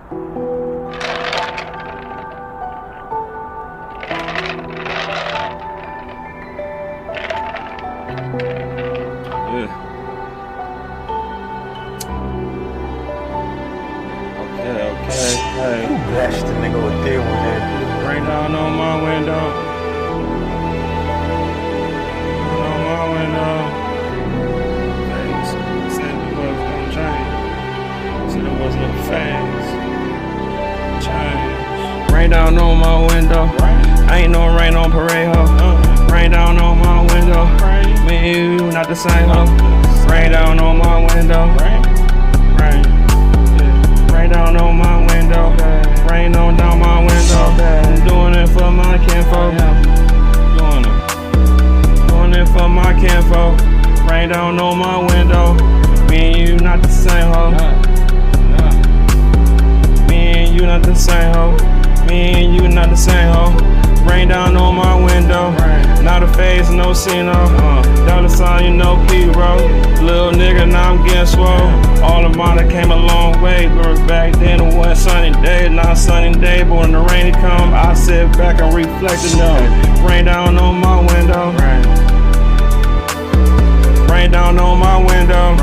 Hey. Who bashed the nigga with deal with that? Rain down on my window. On my window. Thanks. Said it was gonna change. Said it was no phase. Change. Rain down on my window. Ain't no rain on parade, ho. Rain down on my window. Me and you not the same, ho. Rain down on my window. Rain. Rain down on my window. Rain on down my window. I'm doing it for my kinfolk. Doing it for my kinfolk. Rain down on my window. Me and you not the same, ho. Me and you not the same, ho. Me and you not the same, ho. Rain down on my window. Not a phase, no C-no. Dollar sign, you know P-Row. Little nigga, now I'm getting swole. All the money came a long way. But back then it wasn't sunny day. Not sunny day, but when the rain come, I sit back and reflect and know. Rain down on my window. Rain down on my window.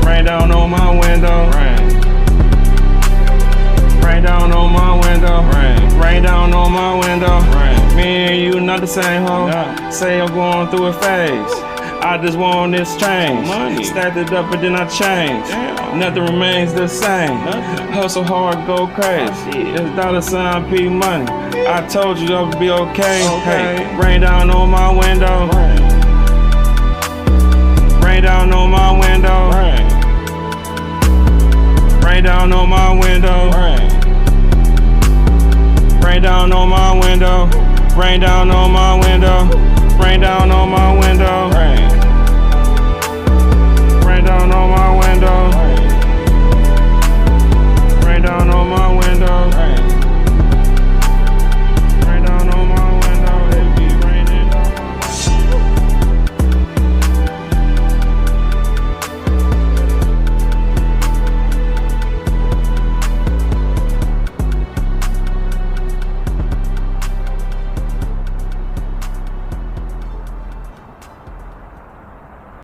Rain down on my window. Rain down on my window. Rain down on my window. Me and you not the same, ho. Say I'm going through a phase. I just want this change. Stacked it up and then I change. Nothing remains the same. Hustle hard, go crazy. It's dollar sign Pmoney. I told you I would be okay. Hey, rain down on my window. Rain down on my window. Rain down on my window. Rain down on my window. Rain down on my window. Rain down on my window.